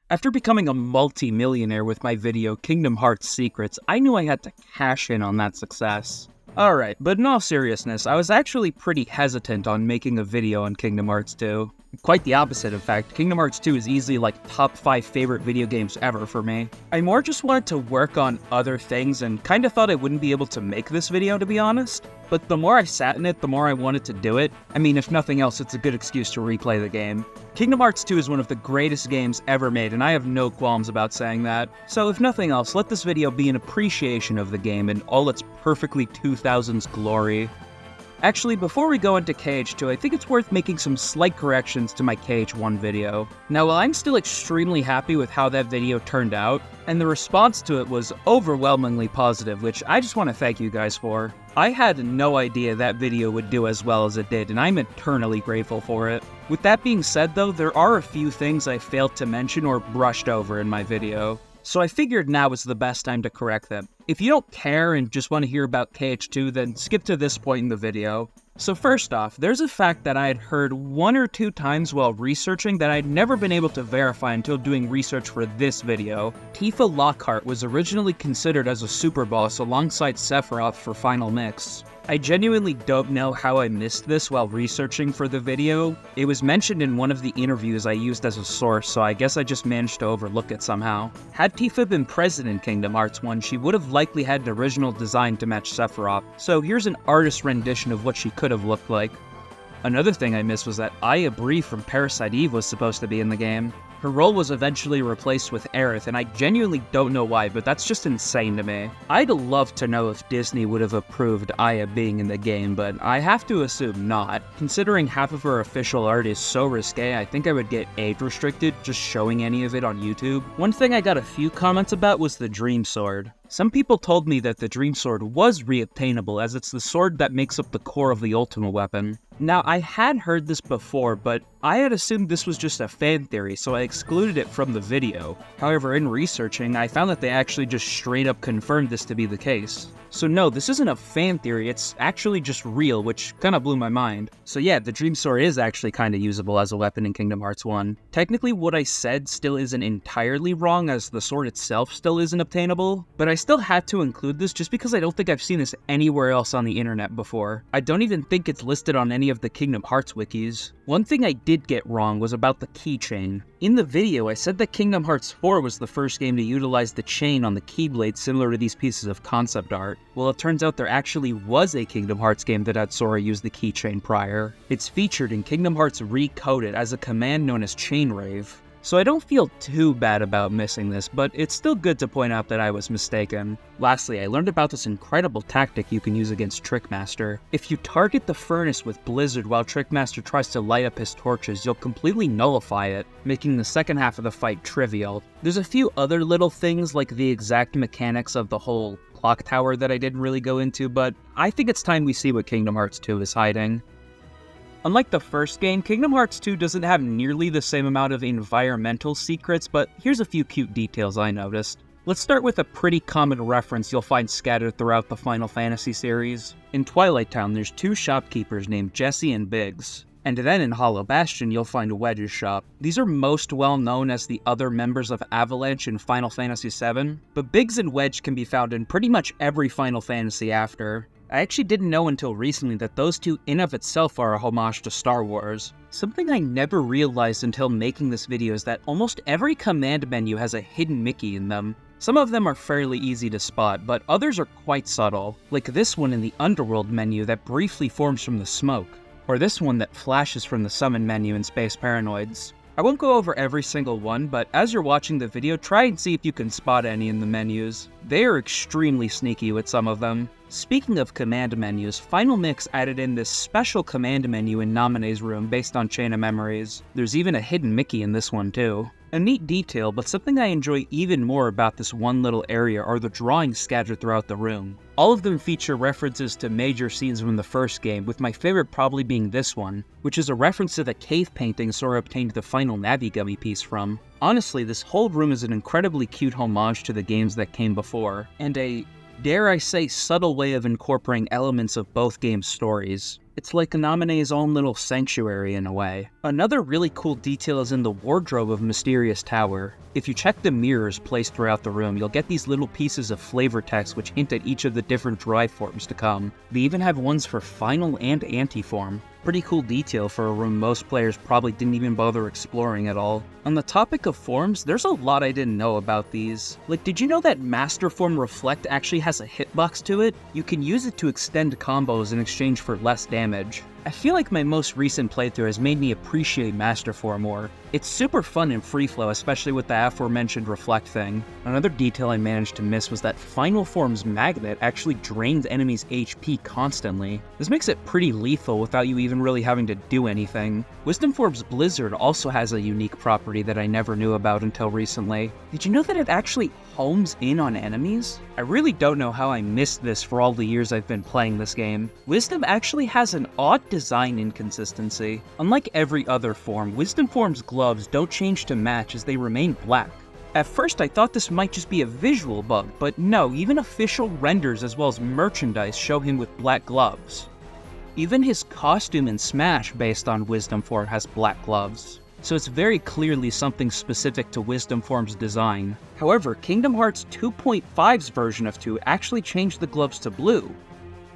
After becoming a multi-millionaire with my video Kingdom Hearts Secrets, I knew I had to cash in on that success. Alright, but in all seriousness, I was actually pretty hesitant on making a video on Kingdom Hearts 2. Quite the opposite, in fact. Kingdom Hearts 2 is easily like top 5 favorite video games ever for me. I more just wanted to work on other things and kinda thought I wouldn't be able to make this video, to be honest. But the more I sat in it, the more I wanted to do it. I mean, if nothing else, it's a good excuse to replay the game. Kingdom Hearts 2 is one of the greatest games ever made, and I have no qualms about saying that. So if nothing else, let this video be an appreciation of the game in all its perfectly 2000s glory. Actually, before we go into KH2, I think it's worth making some slight corrections to my KH1 video. Now, while I'm still extremely happy with how that video turned out, and the response to it was overwhelmingly positive, which I just want to thank you guys for, I had no idea that video would do as well as it did, and I'm eternally grateful for it. With that being said though, there are a few things I failed to mention or brushed over in my video. So I figured now is the best time to correct them. If you don't care and just want to hear about KH2, then skip to this point in the video. So first off, there's a fact that I had heard 1 or 2 times while researching that I'd never been able to verify until doing research for this video. Tifa Lockhart was originally considered as a super boss alongside Sephiroth for Final Mix. I genuinely don't know how I missed this while researching for the video. It was mentioned in one of the interviews I used as a source, so I guess I just managed to overlook it somehow. Had Tifa been present in Kingdom Hearts 1, she would have likely had an original design to match Sephiroth, so here's an artist's rendition of what she could have looked like. Another thing I missed was that Aya Bree from Parasite Eve was supposed to be in the game. Her role was eventually replaced with Aerith, and I genuinely don't know why, but that's just insane to me. I'd love to know if Disney would have approved Aya being in the game, but I have to assume not. Considering half of her official art is so risque, I think I would get age restricted just showing any of it on YouTube. One thing I got a few comments about was the Dream Sword. Some people told me that the Dream Sword was reobtainable, as it's the sword that makes up the core of the Ultima Weapon. Now, I had heard this before, but I had assumed this was just a fan theory, so I excluded it from the video. However, in researching, I found that they actually just straight up confirmed this to be the case. So no, this isn't a fan theory, it's actually just real, which kinda blew my mind. So yeah, the Dream Sword is actually kinda usable as a weapon in Kingdom Hearts 1. Technically, what I said still isn't entirely wrong, as the sword itself still isn't obtainable, but I still had to include this just because I don't think I've seen this anywhere else on the internet before. I don't even think it's listed on any of the Kingdom Hearts wikis. One thing I did get wrong was about the keychain. In the video, I said that Kingdom Hearts 4 was the first game to utilize the chain on the keyblade similar to these pieces of concept art. Well, it turns out there actually was a Kingdom Hearts game that had Sora use the keychain prior. It's featured in Kingdom Hearts Recoded as a command known as Chain Rave. So I don't feel too bad about missing this, but it's still good to point out that I was mistaken. Lastly, I learned about this incredible tactic you can use against Trickmaster. If you target the furnace with Blizzard while Trickmaster tries to light up his torches, you'll completely nullify it, making the second half of the fight trivial. There's a few other little things like the exact mechanics of the whole clock tower that I didn't really go into, but I think it's time we see what Kingdom Hearts 2 is hiding. Unlike the first game, Kingdom Hearts 2 doesn't have nearly the same amount of environmental secrets, but here's a few cute details I noticed. Let's start with a pretty common reference you'll find scattered throughout the Final Fantasy series. In Twilight Town, there's 2 shopkeepers named Jesse and Biggs. And then in Hollow Bastion, you'll find Wedge's shop. These are most well known as the other members of Avalanche in Final Fantasy VII, but Biggs and Wedge can be found in pretty much every Final Fantasy after. I actually didn't know until recently that those 2 in of itself are a homage to Star Wars. Something I never realized until making this video is that almost every command menu has a hidden Mickey in them. Some of them are fairly easy to spot, but others are quite subtle, like this one in the Underworld menu that briefly forms from the smoke, or this one that flashes from the Summon menu in Space Paranoids. I won't go over every single one, but as you're watching the video, try and see if you can spot any in the menus. They are extremely sneaky with some of them. Speaking of command menus, Final Mix added in this special command menu in Naminé's room based on Chain of Memories. There's even a hidden Mickey in this one too. A neat detail, but something I enjoy even more about this one little area are the drawings scattered throughout the room. All of them feature references to major scenes from the first game, with my favorite probably being this one, which is a reference to the cave painting Sora obtained the final Navi Gummi piece from. Honestly, this whole room is an incredibly cute homage to the games that came before, and a, dare I say, subtle way of incorporating elements of both games' stories. It's like Namine's own little sanctuary in a way. Another really cool detail is in the wardrobe of Mysterious Tower. If you check the mirrors placed throughout the room, you'll get these little pieces of flavor text which hint at each of the different drive forms to come. They even have ones for final and anti-form. Pretty cool detail for a room most players probably didn't even bother exploring at all. On the topic of forms, there's a lot I didn't know about these. Like, did you know that Master Form Reflect actually has a hitbox to it? You can use it to extend combos in exchange for less damage. I feel like my most recent playthrough has made me appreciate Master Form more. It's super fun in free flow, especially with the aforementioned Reflect thing. Another detail I managed to miss was that Final Form's Magnet actually drains enemies' HP constantly. This makes it pretty lethal without you even really having to do anything. Wisdom Form's Blizzard also has a unique property that I never knew about until recently. Did you know that it actually homes in on enemies? I really don't know how I missed this for all the years I've been playing this game. Wisdom actually has an odd design inconsistency. Unlike every other form, Wisdom Form's gloves don't change to match as they remain black. At first I thought this might just be a visual bug, but no, even official renders as well as merchandise show him with black gloves. Even his costume in Smash based on Wisdom Form has black gloves. So it's very clearly something specific to Wisdom Form's design. However, Kingdom Hearts 2.5's version of 2 actually changed the gloves to blue.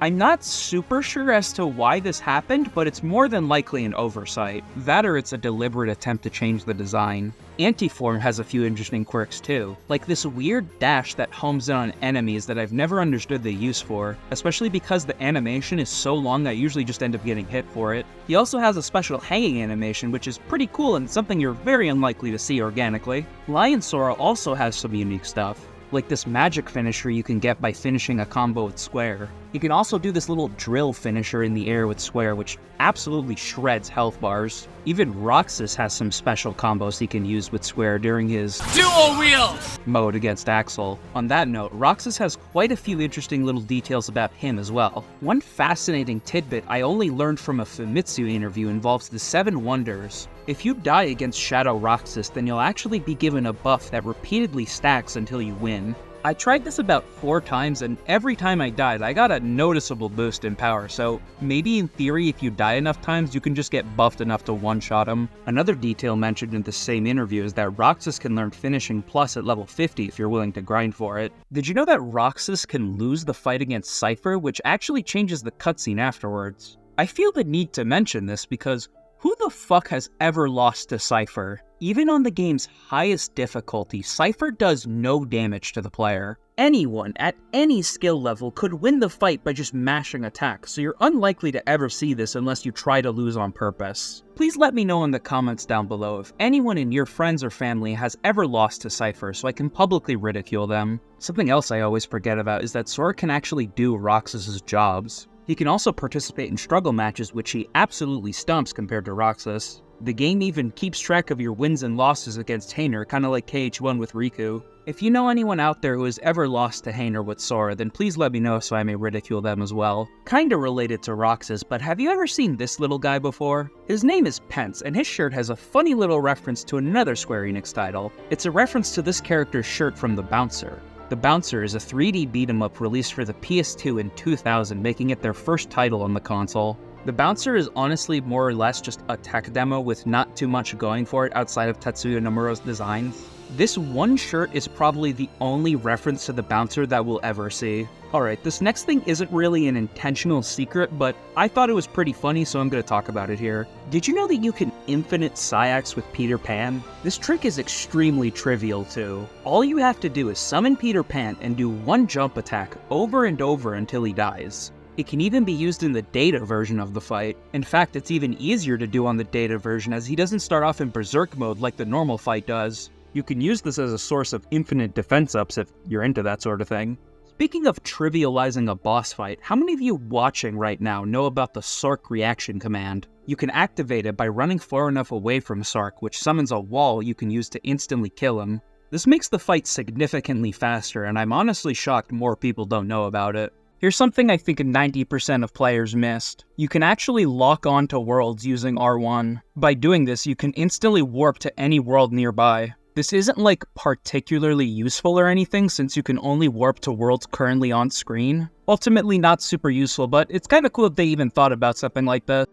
I'm not super sure as to why this happened, but it's more than likely an oversight. That or it's a deliberate attempt to change the design. Anti-Form has a few interesting quirks too, like this weird dash that homes in on enemies that I've never understood the use for, especially because the animation is so long I usually just end up getting hit for it. He also has a special hanging animation, which is pretty cool and something you're very unlikely to see organically. Lion Sora also has some unique stuff, like this magic finisher you can get by finishing a combo with Square. You can also do this little drill finisher in the air with Square, which absolutely shreds health bars. Even Roxas has some special combos he can use with Square during his dual wield mode against Axel. On that note, Roxas has quite a few interesting little details about him as well. One fascinating tidbit I only learned from a Famitsu interview involves the 7 Wonders. If you die against Shadow Roxas, then you'll actually be given a buff that repeatedly stacks until you win. I tried this about 4 times, and every time I died, I got a noticeable boost in power, so maybe in theory if you die enough times, you can just get buffed enough to one-shot him. Another detail mentioned in the same interview is that Roxas can learn Finishing Plus at level 50 if you're willing to grind for it. Did you know that Roxas can lose the fight against Cypher, which actually changes the cutscene afterwards? I feel the need to mention this because who the fuck has ever lost to Cypher? Even on the game's highest difficulty, Cypher does no damage to the player. Anyone at any skill level could win the fight by just mashing attack, so you're unlikely to ever see this unless you try to lose on purpose. Please let me know in the comments down below if anyone in your friends or family has ever lost to Cypher so I can publicly ridicule them. Something else I always forget about is that Sora can actually do Roxas' jobs. He can also participate in struggle matches, which he absolutely stomps compared to Roxas. The game even keeps track of your wins and losses against Hayner, kinda like KH1 with Riku. If you know anyone out there who has ever lost to Hayner with Sora, then please let me know so I may ridicule them as well. Kinda related to Roxas, but have you ever seen this little guy before? His name is Pence, and his shirt has a funny little reference to another Square Enix title. It's a reference to this character's shirt from The Bouncer. The Bouncer is a 3D beat-em-up released for the PS2 in 2000, making it their first title on the console. The Bouncer is honestly more or less just a tech demo with not too much going for it outside of Tetsuya Nomura's designs. This one shirt is probably the only reference to the Bouncer that we'll ever see. Alright, this next thing isn't really an intentional secret, but I thought it was pretty funny, so I'm gonna talk about it here. Did you know that you can infinite Syax with Peter Pan? This trick is extremely trivial too. All you have to do is summon Peter Pan and do one jump attack over and over until he dies. It can even be used in the Data version of the fight. In fact, it's even easier to do on the Data version as he doesn't start off in Berserk mode like the normal fight does. You can use this as a source of infinite defense ups if you're into that sort of thing. Speaking of trivializing a boss fight, how many of you watching right now know about the Sark reaction command? You can activate it by running far enough away from Sark, which summons a wall you can use to instantly kill him. This makes the fight significantly faster, and I'm honestly shocked more people don't know about it. Here's something I think 90% of players missed. You can actually lock on to worlds using R1. By doing this, you can instantly warp to any world nearby. This isn't like particularly useful or anything since you can only warp to worlds currently on screen. Ultimately not super useful, but it's kinda cool that they even thought about something like that.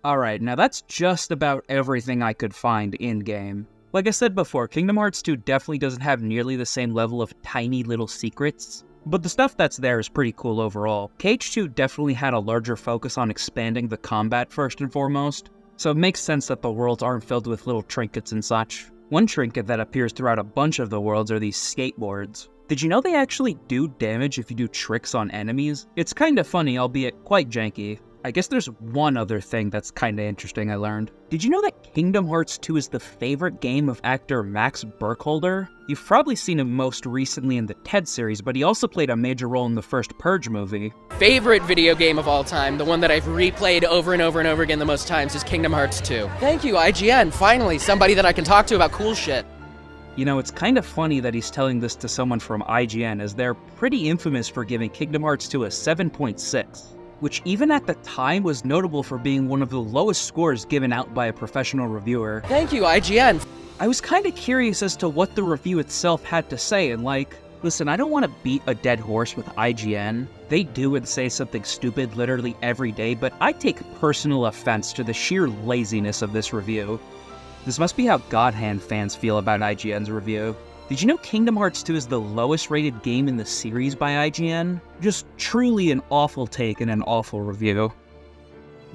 Alright, now that's just about everything I could find in-game. Like I said before, Kingdom Hearts 2 definitely doesn't have nearly the same level of tiny little secrets, but the stuff that's there is pretty cool overall. KH2 definitely had a larger focus on expanding the combat first and foremost, so it makes sense that the worlds aren't filled with little trinkets and such. One trinket that appears throughout a bunch of the worlds are these skateboards. Did you know they actually do damage if you do tricks on enemies? It's kinda funny, albeit quite janky. I guess there's one other thing that's kinda interesting I learned. Did you know that Kingdom Hearts 2 is the favorite game of actor Max Burkholder? You've probably seen him most recently in the TED series, but he also played a major role in the first Purge movie. Favorite video game of all time, the one that I've replayed over and over and over again the most times, is Kingdom Hearts 2. Thank you, IGN, finally, somebody that I can talk to about cool shit. You know, it's kind of funny that he's telling this to someone from IGN, as they're pretty infamous for giving Kingdom Hearts 2 a 7.6. Which even at the time was notable for being one of the lowest scores given out by a professional reviewer. Thank you, IGN. I was kinda curious as to what the review itself had to say, and like, listen, I don't want to beat a dead horse with IGN. They do and say something stupid literally every day, but I take personal offense to the sheer laziness of this review. This must be how God Hand fans feel about IGN's review. Did you know Kingdom Hearts 2 is the lowest rated game in the series by IGN? Just truly an awful take and an awful review.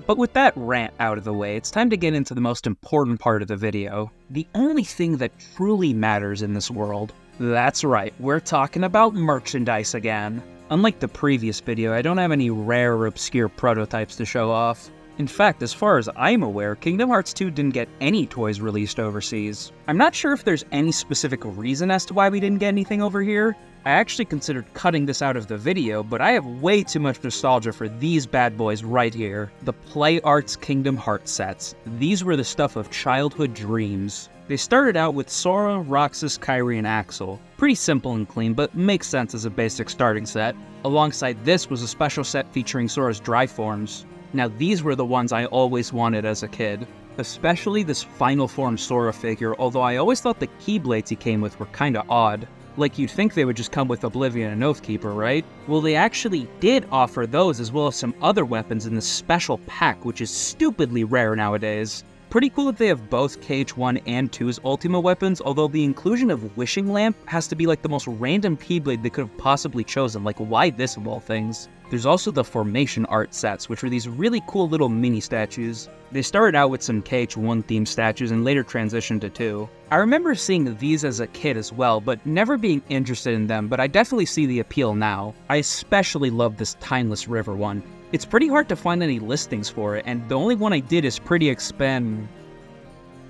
But with that rant out of the way, it's time to get into the most important part of the video. The only thing that truly matters in this world. That's right, we're talking about merchandise again. Unlike the previous video, I don't have any rare or obscure prototypes to show off. In fact, as far as I'm aware, Kingdom Hearts 2 didn't get any toys released overseas. I'm not sure if there's any specific reason as to why we didn't get anything over here. I actually considered cutting this out of the video, but I have way too much nostalgia for these bad boys right here. The Play Arts Kingdom Hearts sets. These were the stuff of childhood dreams. They started out with Sora, Roxas, KHII, and Axel. Pretty simple and clean, but makes sense as a basic starting set. Alongside this was a special set featuring Sora's dry forms. Now these were the ones I always wanted as a kid. Especially this final form Sora figure, although I always thought the Keyblades he came with were kinda odd. Like you'd think they would just come with Oblivion and Oathkeeper, right? Well, they actually did offer those as well as some other weapons in this special pack, which is stupidly rare nowadays. Pretty cool that they have both KH1 and 2's Ultima Weapons, although the inclusion of Wishing Lamp has to be like the most random Keyblade they could have possibly chosen, like why this of all things? There's also the Formation art sets, which were these really cool little mini statues. They started out with some KH1 themed statues and later transitioned to 2. I remember seeing these as a kid as well, but never being interested in them, but I definitely see the appeal now. I especially love this Timeless River one. It's pretty hard to find any listings for it, and the only one I did is pretty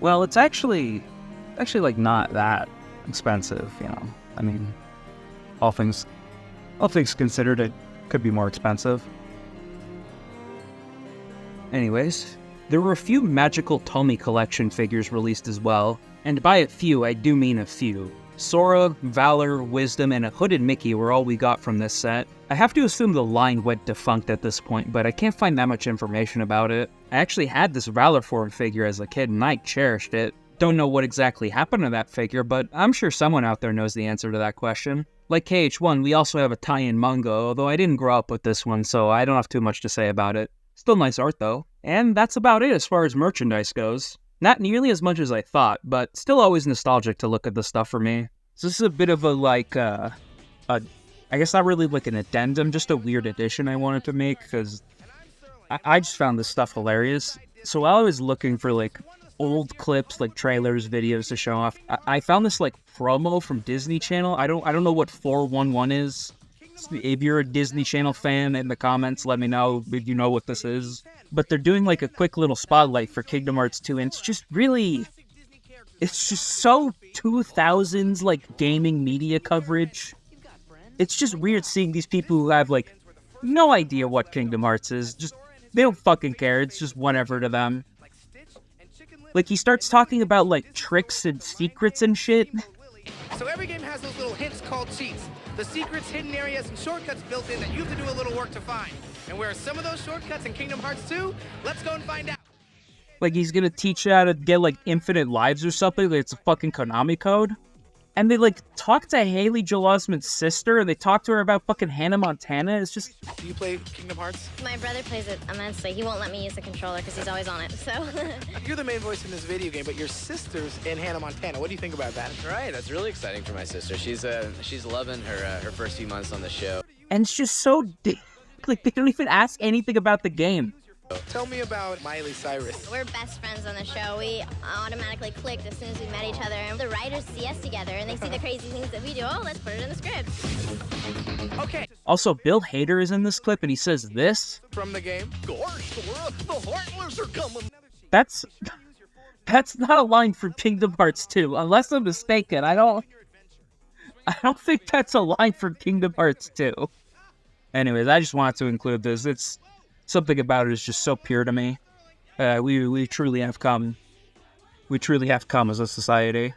well, it's actually like not that expensive, you know. I mean, all things considered, it could be more expensive. Anyways, there were a few Magical Tomy Collection figures released as well, and by a few, I do mean a few. Sora, Valor, Wisdom, and a hooded Mickey were all we got from this set. I have to assume the line went defunct at this point, but I can't find that much information about it. I actually had this Valor form figure as a kid, and I cherished it. Don't know what exactly happened to that figure, but I'm sure someone out there knows the answer to that question. Like KH1, we also have a tie-in manga, although I didn't grow up with this one, so I don't have too much to say about it. Still nice art though. And that's about it as far as merchandise goes. Not nearly as much as I thought, but still always nostalgic to look at this stuff for me. So this is a bit of a I guess not really like an addendum, just a weird addition I wanted to make, because I just found this stuff hilarious. So while I was looking for like old clips, like trailers, videos to show off, I found this like promo from Disney Channel. I don't know what 411 is. If you're a Disney Channel fan, in the comments, let me know if you know what this is. But they're doing like a quick little spotlight for Kingdom Hearts 2, and it's just so 2000s like gaming media coverage. It's just weird seeing these people who have like no idea what Kingdom Hearts is. Just they don't fucking care. It's just whatever to them. Like he starts talking about like tricks and secrets and shit. So every game has those little hints called cheats. The secrets, hidden areas, and shortcuts built in that you have to do a little work to find. And where are some of those shortcuts in Kingdom Hearts 2? Let's go and find out. Like, he's gonna teach you how to get, like, infinite lives or something, like it's a fucking Konami code. And they, like, talk to Haley Joel Osment's sister, and they talk to her about fucking Hannah Montana. It's just... Do you play Kingdom Hearts? My brother plays it immensely. He won't let me use the controller because he's always on it, so... You're the main voice in this video game, but your sister's in Hannah Montana. What do you think about that? That's right. That's really exciting for my sister. She's loving her first few months on the show. And it's just so... like, they don't even ask anything about the game. Tell me about Miley Cyrus. We're best friends on the show. We automatically clicked as soon as we met each other. And the writers see us together, and they see the crazy things that we do. Oh, let's put it in the script. Okay. Also, Bill Hader is in this clip, and he says this. From the game. Gosh, Sora, the Heartless are coming. That's not a line from Kingdom Hearts 2, unless I'm mistaken. I don't think that's a line from Kingdom Hearts 2. Anyways, I just wanted to include this. It's something about it is just so pure to me. We truly have come. We truly have come as a society.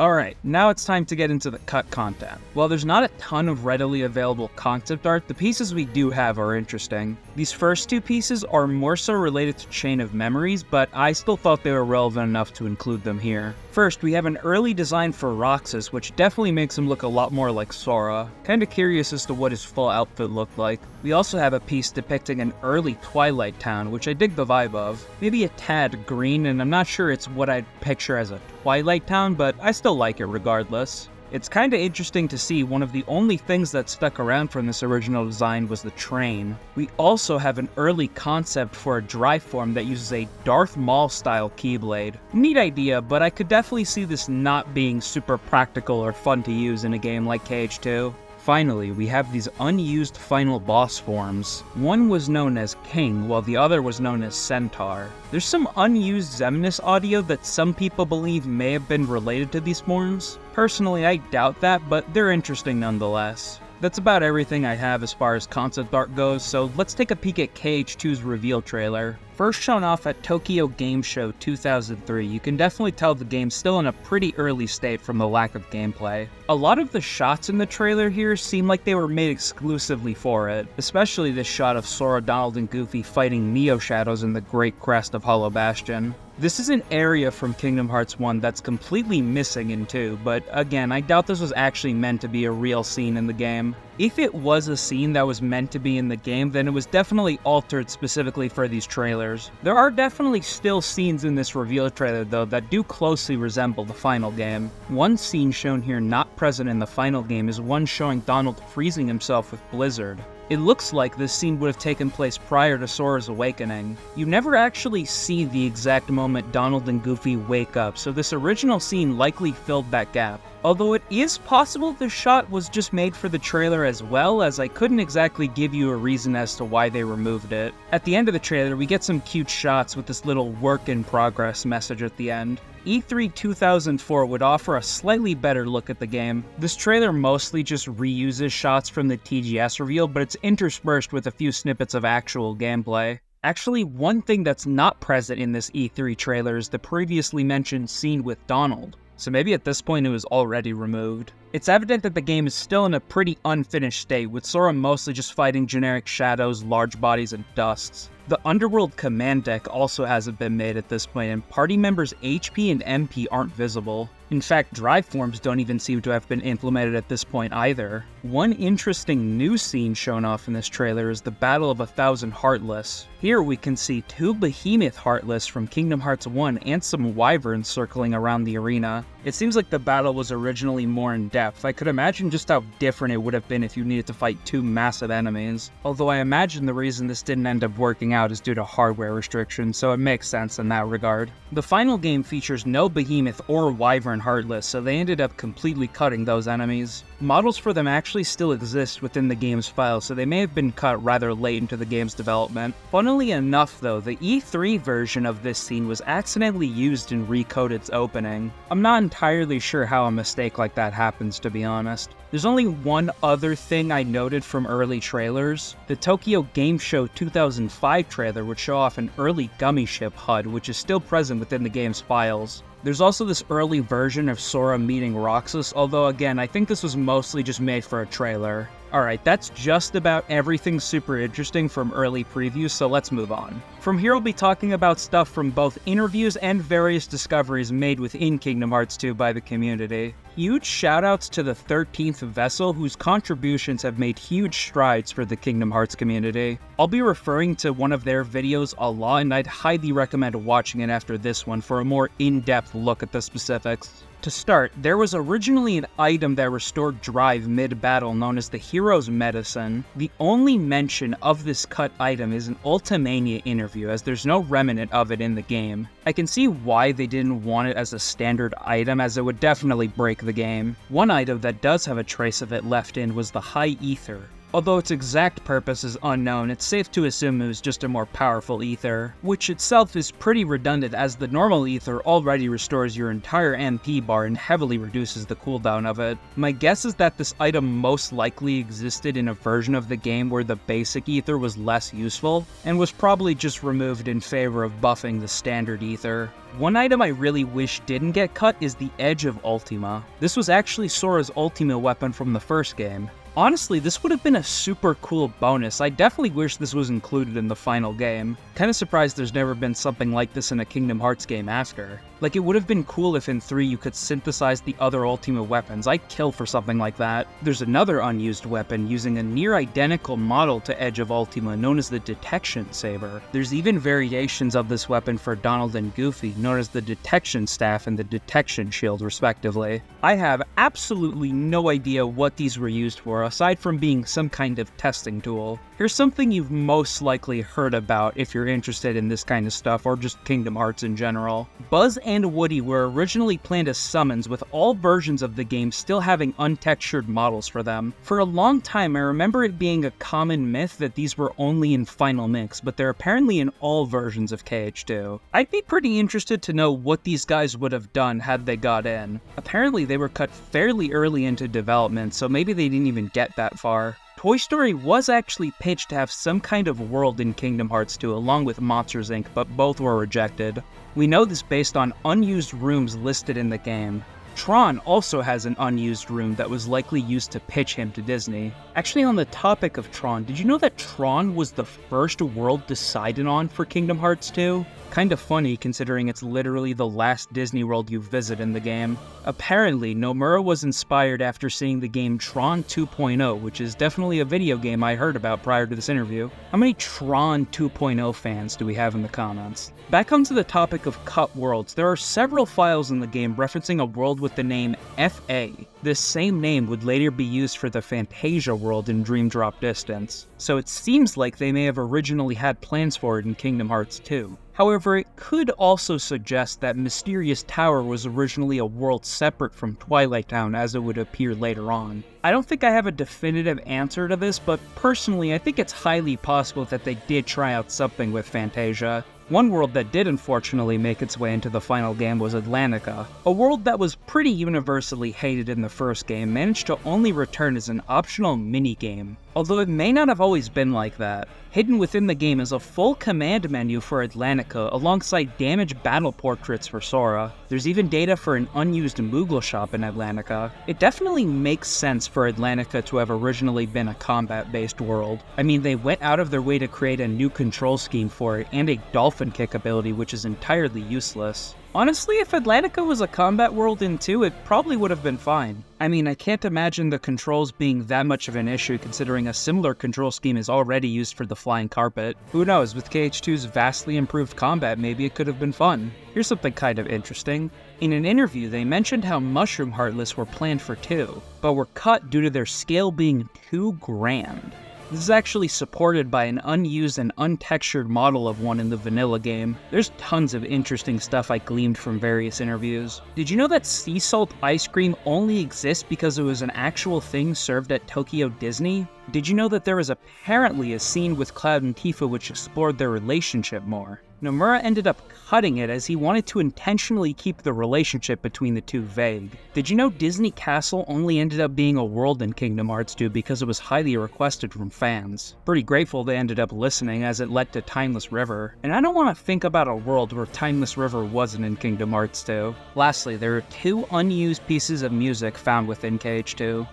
Alright, now it's time to get into the cut content. While there's not a ton of readily available concept art, the pieces we do have are interesting. These first two pieces are more so related to Chain of Memories, but I still thought they were relevant enough to include them here. First, we have an early design for Roxas, which definitely makes him look a lot more like Sora. Kinda curious as to what his full outfit looked like. We also have a piece depicting an early Twilight Town, which I dig the vibe of. Maybe a tad green, and I'm not sure it's what I'd picture as a Twilight Town, but I still like it regardless. It's kinda interesting to see one of the only things that stuck around from this original design was the train. We also have an early concept for a drive form that uses a Darth Maul style keyblade. Neat idea, but I could definitely see this not being super practical or fun to use in a game like KH2. Finally, we have these unused final boss forms. One was known as King, while the other was known as Centaur. There's some unused Xemnas audio that some people believe may have been related to these forms. Personally, I doubt that, but they're interesting nonetheless. That's about everything I have as far as concept art goes, so let's take a peek at KH2's reveal trailer. First shown off at Tokyo Game Show 2003, you can definitely tell the game's still in a pretty early state from the lack of gameplay. A lot of the shots in the trailer here seem like they were made exclusively for it, especially this shot of Sora, Donald, and Goofy fighting Neo Shadows in the Great Crest of Hollow Bastion. This is an area from Kingdom Hearts 1 that's completely missing in 2, but again, I doubt this was actually meant to be a real scene in the game. If it was a scene that was meant to be in the game, then it was definitely altered specifically for these trailers. There are definitely still scenes in this reveal trailer though that do closely resemble the final game. One scene shown here not present in the final game is one showing Donald freezing himself with Blizzard. It looks like this scene would have taken place prior to Sora's awakening. You never actually see the exact moment Donald and Goofy wake up, so this original scene likely filled that gap. Although it is possible this shot was just made for the trailer as well, as I couldn't exactly give you a reason as to why they removed it. At the end of the trailer, we get some cute shots with this little work in progress message at the end. E3 2004 would offer a slightly better look at the game. This trailer mostly just reuses shots from the TGS reveal, but it's interspersed with a few snippets of actual gameplay. Actually, one thing that's not present in this E3 trailer is the previously mentioned scene with Donald. So maybe at this point it was already removed. It's evident that the game is still in a pretty unfinished state, with Sora mostly just fighting generic shadows, large bodies, and dusts. The Underworld command deck also hasn't been made at this point, and party members' HP and MP aren't visible. In fact, drive forms don't even seem to have been implemented at this point either. One interesting new scene shown off in this trailer is the Battle of 1,000 Heartless. Here we can see 2 Behemoth Heartless from Kingdom Hearts 1 and some Wyverns circling around the arena. It seems like the battle was originally more in depth. I could imagine just how different it would have been if you needed to fight 2 massive enemies. Although I imagine the reason this didn't end up working out is due to hardware restrictions, so it makes sense in that regard. The final game features no Behemoth or Wyvern Heartless, so they ended up completely cutting those enemies. Models for them actually still exist within the game's file, so they may have been cut rather late into the game's development. Funnily enough though, the E3 version of this scene was accidentally used in Recoded's opening. I'm not entirely sure how a mistake like that happens, to be honest. There's only one other thing I noted from early trailers. The Tokyo Game Show 2005 trailer would show off an early Gummi ship HUD, which is still present within the game's files. There's also this early version of Sora meeting Roxas, although again, I think this was mostly just made for a trailer. Alright, that's just about everything super interesting from early previews, so let's move on. From here I'll be talking about stuff from both interviews and various discoveries made within Kingdom Hearts 2 by the community. Huge shoutouts to the 13th Vessel, whose contributions have made huge strides for the Kingdom Hearts community. I'll be referring to one of their videos a lot, and I'd highly recommend watching it after this one for a more in-depth look at the specifics. To start, there was originally an item that restored drive mid-battle known as the Hero's Medicine. The only mention of this cut item is an Ultimania interview, as there's no remnant of it in the game. I can see why they didn't want it as a standard item, as it would definitely break the game. One item that does have a trace of it left in was the High Ether. Although its exact purpose is unknown, it's safe to assume it was just a more powerful ether, which itself is pretty redundant as the normal ether already restores your entire MP bar and heavily reduces the cooldown of it. My guess is that this item most likely existed in a version of the game where the basic ether was less useful, and was probably just removed in favor of buffing the standard ether. One item I really wish didn't get cut is the Edge of Ultima. This was actually Sora's Ultima Weapon from the first game. Honestly, this would have been a super cool bonus. I definitely wish this was included in the final game. Kinda surprised there's never been something like this in a Kingdom Hearts game after. Like, it would have been cool if in 3 you could synthesize the other Ultima weapons. I'd kill for something like that. There's another unused weapon using a near-identical model to Edge of Ultima known as the Detection Saber. There's even variations of this weapon for Donald and Goofy, known as the Detection Staff and the Detection Shield, respectively. I have absolutely no idea what these were used for, aside from being some kind of testing tool. Here's something you've most likely heard about if you're interested in this kind of stuff, or just Kingdom Hearts in general. Buzz and Woody were originally planned as summons, with all versions of the game still having untextured models for them. For a long time, I remember it being a common myth that these were only in Final Mix, but they're apparently in all versions of KH2. I'd be pretty interested to know what these guys would have done had they got in. Apparently they were cut fairly early into development, so maybe they didn't even get that far. Toy Story was actually pitched to have some kind of world in Kingdom Hearts 2 along with Monsters Inc., but both were rejected. We know this based on unused rooms listed in the game. Tron also has an unused room that was likely used to pitch him to Disney. Actually, on the topic of Tron, did you know that Tron was the first world decided on for Kingdom Hearts 2? Kinda funny considering it's literally the last Disney World you visit in the game. Apparently, Nomura was inspired after seeing the game Tron 2.0, which is definitely a video game I heard about prior to this interview. How many Tron 2.0 fans do we have in the comments? Back onto the topic of cut worlds, there are several files in the game referencing a world with the name FA. This same name would later be used for the Fantasia world in Dream Drop Distance, so it seems like they may have originally had plans for it in Kingdom Hearts 2. However, it could also suggest that Mysterious Tower was originally a world separate from Twilight Town, as it would appear later on. I don't think I have a definitive answer to this, but personally I think it's highly possible that they did try out something with Fantasia. One world that did unfortunately make its way into the final game was Atlantica. A world that was pretty universally hated in the first game managed to only return as an optional minigame, although it may not have always been like that. Hidden within the game is a full command menu for Atlantica alongside damaged battle portraits for Sora. There's even data for an unused Moogle shop in Atlantica. It definitely makes sense for Atlantica to have originally been a combat-based world. I mean, they went out of their way to create a new control scheme for it and a dolphin kick ability, which is entirely useless. Honestly, if Atlantica was a combat world in 2, it probably would have been fine. I mean, I can't imagine the controls being that much of an issue considering a similar control scheme is already used for the flying carpet. Who knows, with KH2's vastly improved combat, maybe it could have been fun. Here's something kind of interesting. In an interview, they mentioned how Mushroom Heartless were planned for 2, but were cut due to their scale being too grand. This is actually supported by an unused and untextured model of one in the vanilla game. There's tons of interesting stuff I gleaned from various interviews. Did you know that sea salt ice cream only exists because it was an actual thing served at Tokyo Disney? Did you know that there was apparently a scene with Cloud and Tifa which explored their relationship more? Nomura ended up cutting it as he wanted to intentionally keep the relationship between the two vague. Did you know Disney Castle only ended up being a world in Kingdom Hearts 2 because it was highly requested from fans? Pretty grateful they ended up listening as it led to Timeless River, and I don't want to think about a world where Timeless River wasn't in Kingdom Hearts 2. Lastly, there are 2 unused pieces of music found within KH2.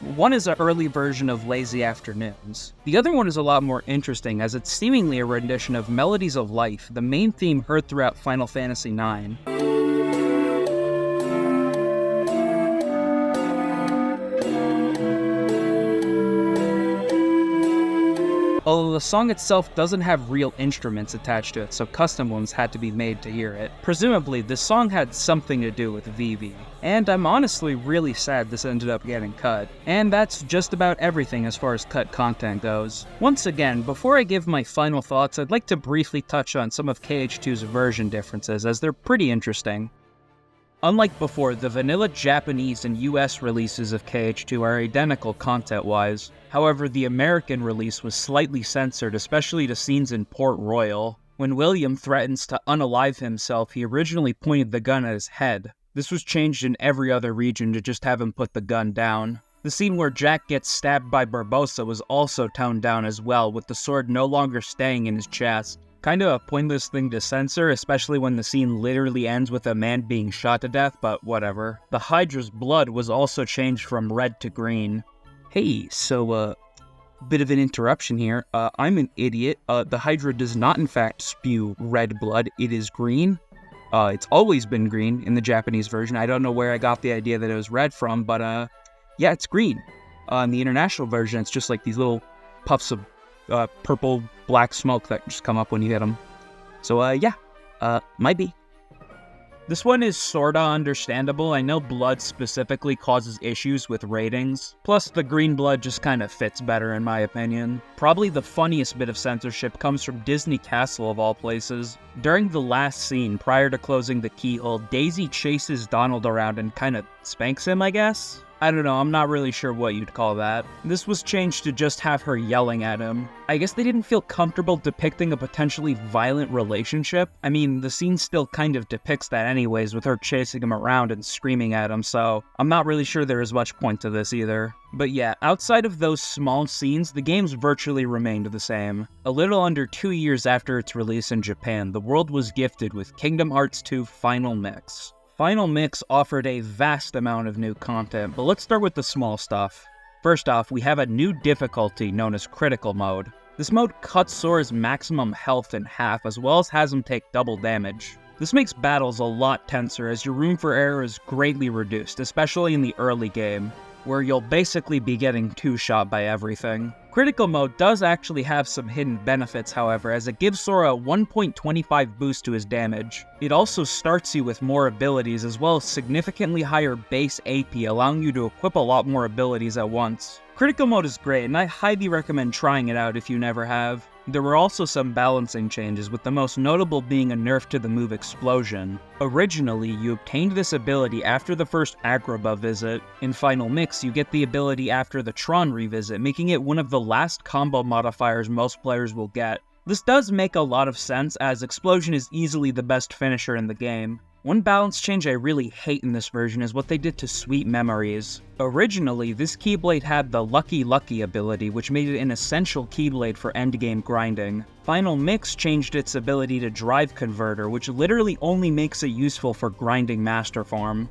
One is an early version of Lazy Afternoons. The other one is a lot more interesting, as it's seemingly a rendition of Melodies of Life, the main theme heard throughout Final Fantasy IX. Although the song itself doesn't have real instruments attached to it, so custom ones had to be made to hear it. Presumably, this song had something to do with Vivi. And I'm honestly really sad this ended up getting cut. And that's just about everything as far as cut content goes. Once again, before I give my final thoughts, I'd like to briefly touch on some of KH2's version differences, as they're pretty interesting. Unlike before, the vanilla Japanese and US releases of KH2 are identical content-wise. However, the American release was slightly censored, especially to scenes in Port Royal. When William threatens to unalive himself, he originally pointed the gun at his head. This was changed in every other region to just have him put the gun down. The scene where Jack gets stabbed by Barbossa was also toned down as well, with the sword no longer staying in his chest. Kind of a pointless thing to censor, especially when the scene literally ends with a man being shot to death, but whatever. The Hydra's blood was also changed from red to green. Hey, so, bit of an interruption here. I'm an idiot. The Hydra does not in fact spew red blood, it is green. It's always been green in the Japanese version. I don't know where I got the idea that it was red from, but, yeah, it's green. In the international version, it's just like these little puffs of purple, black smoke that just come up when you hit them. So, yeah, might be. This one is sorta understandable. I know blood specifically causes issues with ratings. Plus, the green blood just kinda fits better in my opinion. Probably the funniest bit of censorship comes from Disney Castle of all places. During the last scene, prior to closing the keyhole, Daisy chases Donald around and kinda spanks him, I guess? I don't know, I'm not really sure what you'd call that. This was changed to just have her yelling at him. I guess they didn't feel comfortable depicting a potentially violent relationship. I mean, the scene still kind of depicts that anyways, with her chasing him around and screaming at him, so I'm not really sure there is much point to this either. But yeah, outside of those small scenes, the game's virtually remained the same. A little under 2 years after its release in Japan, the world was gifted with Kingdom Hearts 2 Final Mix. Final Mix offered a vast amount of new content, but let's start with the small stuff. First off, we have a new difficulty known as Critical Mode. This mode cuts Sora's maximum health in half, as well as has him take double damage. This makes battles a lot tenser, as your room for error is greatly reduced, especially in the early game, where you'll basically be getting two-shot by everything. Critical Mode does actually have some hidden benefits, however, as it gives Sora a 1.25 boost to his damage. It also starts you with more abilities, as well as significantly higher base AP, allowing you to equip a lot more abilities at once. Critical Mode is great, and I highly recommend trying it out if you never have. There were also some balancing changes, with the most notable being a nerf to the move Explosion. Originally, you obtained this ability after the first Agrabah visit. In Final Mix, you get the ability after the Tron revisit, making it one of the last combo modifiers most players will get. This does make a lot of sense, as Explosion is easily the best finisher in the game. One balance change I really hate in this version is what they did to Sweet Memories. Originally, this Keyblade had the Lucky Lucky ability, which made it an essential Keyblade for endgame grinding. Final Mix changed its ability to Drive Converter, which literally only makes it useful for grinding Master Form.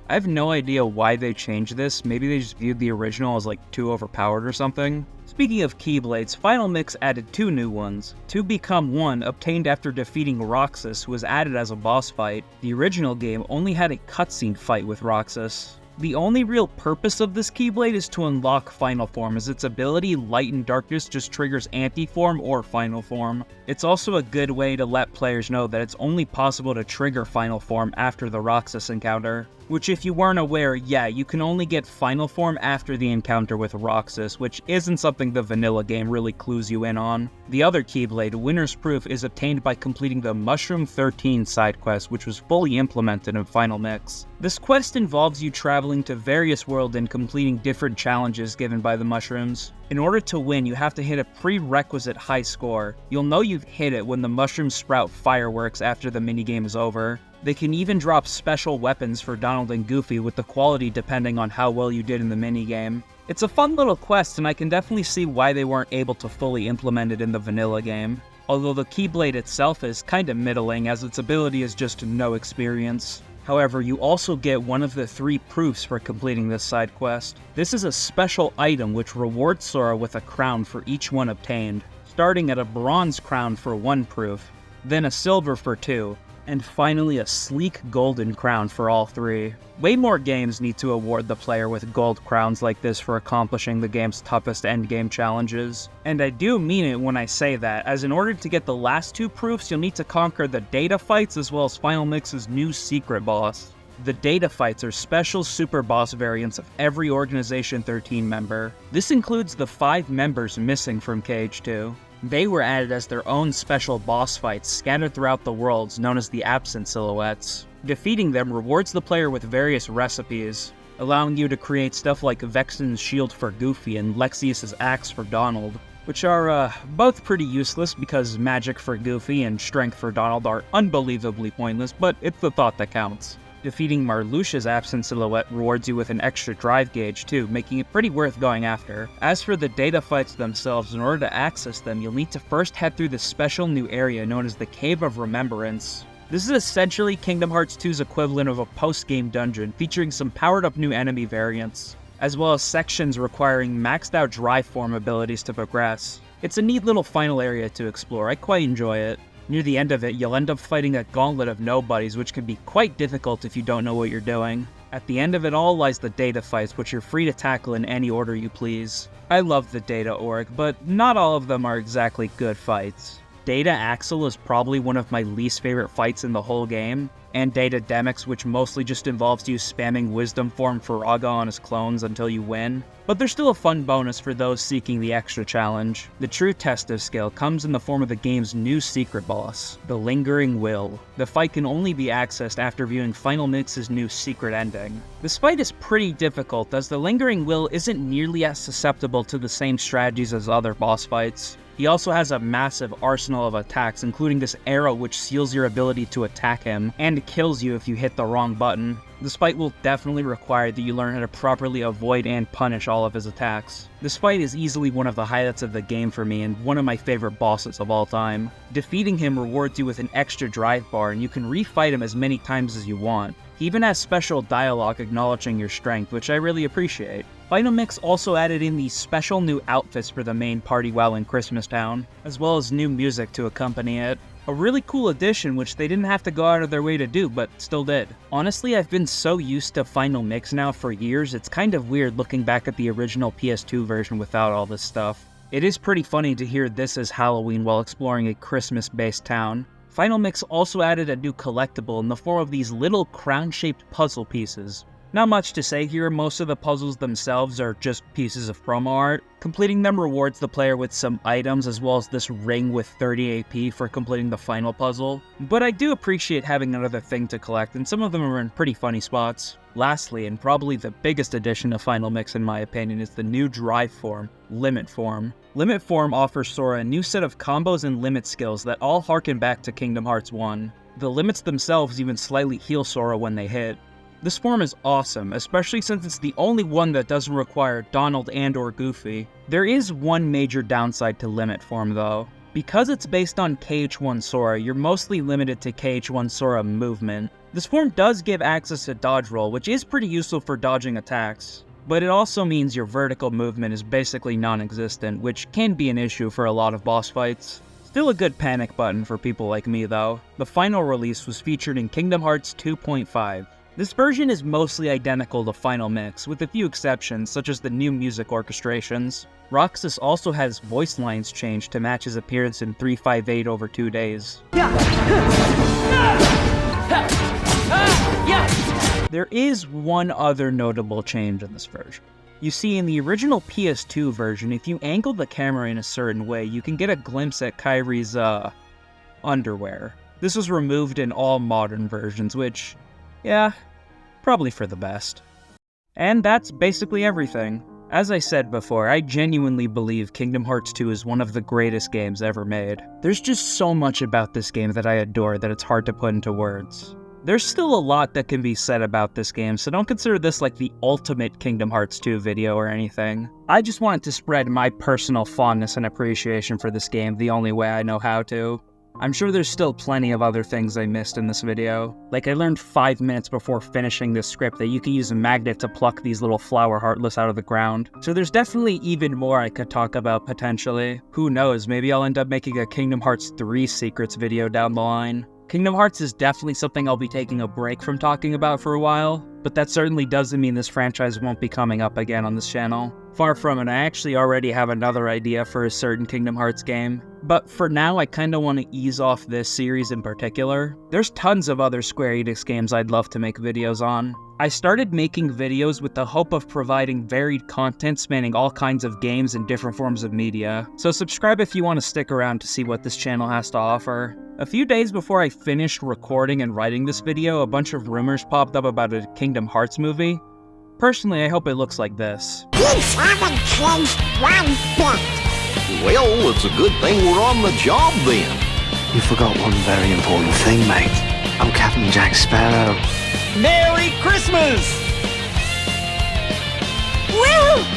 I have no idea why they changed this. Maybe they just viewed the original as like too overpowered or something. Speaking of Keyblades, Final Mix added 2 new ones. 2 Become 1, obtained after defeating Roxas, who was added as a boss fight. The original game only had a cutscene fight with Roxas. The only real purpose of this Keyblade is to unlock Final Form, as its ability Light and Darkness just triggers Anti-Form or Final Form. It's also a good way to let players know that it's only possible to trigger Final Form after the Roxas encounter. Which, if you weren't aware, yeah, you can only get Final Form after the encounter with Roxas, which isn't something the vanilla game really clues you in on. The other Keyblade, Winner's Proof, is obtained by completing the Mushroom 13 side quest, which was fully implemented in Final Mix. This quest involves you traveling to various worlds and completing different challenges given by the mushrooms. In order to win, you have to hit a prerequisite high score. You'll know you've hit it when the mushrooms sprout fireworks after the minigame is over. They can even drop special weapons for Donald and Goofy, with the quality depending on how well you did in the minigame. It's a fun little quest, and I can definitely see why they weren't able to fully implement it in the vanilla game. Although the Keyblade itself is kinda middling, as its ability is just no experience. However, you also get one of the 3 proofs for completing this side quest. This is a special item which rewards Sora with a crown for each one obtained, starting at a bronze crown for 1 proof, then a silver for 2, and finally a sleek golden crown for all 3. Way more games need to award the player with gold crowns like this for accomplishing the game's toughest endgame challenges. And I do mean it when I say that, as in order to get the last 2 proofs, you'll need to conquer the data fights as well as Final Mix's new secret boss. The data fights are special super boss variants of every Organization 13 member. This includes the 5 members missing from KH2. They were added as their own special boss fights scattered throughout the worlds known as the Absent Silhouettes. Defeating them rewards the player with various recipes, allowing you to create stuff like Vexen's shield for Goofy and Lexius's axe for Donald, which are both pretty useless because magic for Goofy and strength for Donald are unbelievably pointless, but it's the thought that counts. Defeating Marluxia's Absent Silhouette rewards you with an extra drive gauge too, making it pretty worth going after. As for the data fights themselves, in order to access them, you'll need to first head through the special new area known as the Cave of Remembrance. This is essentially Kingdom Hearts 2's equivalent of a post-game dungeon, featuring some powered-up new enemy variants, as well as sections requiring maxed-out drive form abilities to progress. It's a neat little final area to explore, I quite enjoy it. Near the end of it, you'll end up fighting a gauntlet of nobodies, which can be quite difficult if you don't know what you're doing. At the end of it all lies the data fights, which you're free to tackle in any order you please. I love the data org, but not all of them are exactly good fights. Data Axel is probably one of my least favorite fights in the whole game, and Data Demix, which mostly just involves you spamming Wisdom Form Faraga on his clones until you win. But there's still a fun bonus for those seeking the extra challenge. The true test of skill comes in the form of the game's new secret boss, the Lingering Will. The fight can only be accessed after viewing Final Mix's new secret ending. This fight is pretty difficult, as the Lingering Will isn't nearly as susceptible to the same strategies as other boss fights. He also has a massive arsenal of attacks, including this arrow which seals your ability to attack him, and kills you if you hit the wrong button. This fight will definitely require that you learn how to properly avoid and punish all of his attacks. This fight is easily one of the highlights of the game for me and one of my favorite bosses of all time. Defeating him rewards you with an extra drive bar, and you can refight him as many times as you want. He even has special dialogue acknowledging your strength, which I really appreciate. Final Mix also added in these special new outfits for the main party while in Christmas Town, as well as new music to accompany it. A really cool addition which they didn't have to go out of their way to do, but still did. Honestly, I've been so used to Final Mix now for years, it's kind of weird looking back at the original PS2 version without all this stuff. It is pretty funny to hear this as Halloween while exploring a Christmas-based town. Final Mix also added a new collectible in the form of these little crown-shaped puzzle pieces. Not much to say here, most of the puzzles themselves are just pieces of promo art. Completing them rewards the player with some items as well as this ring with 30 AP for completing the final puzzle. But I do appreciate having another thing to collect, and some of them are in pretty funny spots. Lastly, and probably the biggest addition to Final Mix in my opinion, is the new drive form, Limit Form. Limit Form offers Sora a new set of combos and limit skills that all harken back to Kingdom Hearts 1. The limits themselves even slightly heal Sora when they hit. This form is awesome, especially since it's the only one that doesn't require Donald and/or Goofy. There is one major downside to Limit Form though. Because it's based on KH1 Sora, you're mostly limited to KH1 Sora movement. This form does give access to dodge roll, which is pretty useful for dodging attacks. But it also means your vertical movement is basically non-existent, which can be an issue for a lot of boss fights. Still a good panic button for people like me though. The final release was featured in Kingdom Hearts 2.5. This version is mostly identical to Final Mix, with a few exceptions, such as the new music orchestrations. Roxas also has voice lines changed to match his appearance in 358 over 2 days. There is one other notable change in this version. You see, in the original PS2 version, if you angle the camera in a certain way, you can get a glimpse at KHII's, underwear. This was removed in all modern versions, which, yeah, probably for the best. And that's basically everything. As I said before, I genuinely believe Kingdom Hearts 2 is one of the greatest games ever made. There's just so much about this game that I adore that it's hard to put into words. There's still a lot that can be said about this game, so don't consider this like the ultimate Kingdom Hearts 2 video or anything. I just wanted to spread my personal fondness and appreciation for this game the only way I know how to. I'm sure there's still plenty of other things I missed in this video. Like I learned 5 minutes before finishing this script that you can use a magnet to pluck these little flower heartless out of the ground. So there's definitely even more I could talk about potentially. Who knows, maybe I'll end up making a Kingdom Hearts 3 secrets video down the line. Kingdom Hearts is definitely something I'll be taking a break from talking about for a while, but that certainly doesn't mean this franchise won't be coming up again on this channel. Far from it, I actually already have another idea for a certain Kingdom Hearts game. But for now, I kinda want to ease off this series in particular. There's tons of other Square Enix games I'd love to make videos on. I started making videos with the hope of providing varied content spanning all kinds of games and different forms of media, so subscribe if you want to stick around to see what this channel has to offer. A few days before I finished recording and writing this video, a bunch of rumors popped up about a Kingdom Hearts movie. Personally, I hope it looks like this. Things haven't changed one bit. Well, it's a good thing we're on the job then. You forgot one very important thing, mate. I'm Captain Jack Sparrow. Merry Christmas! Woo!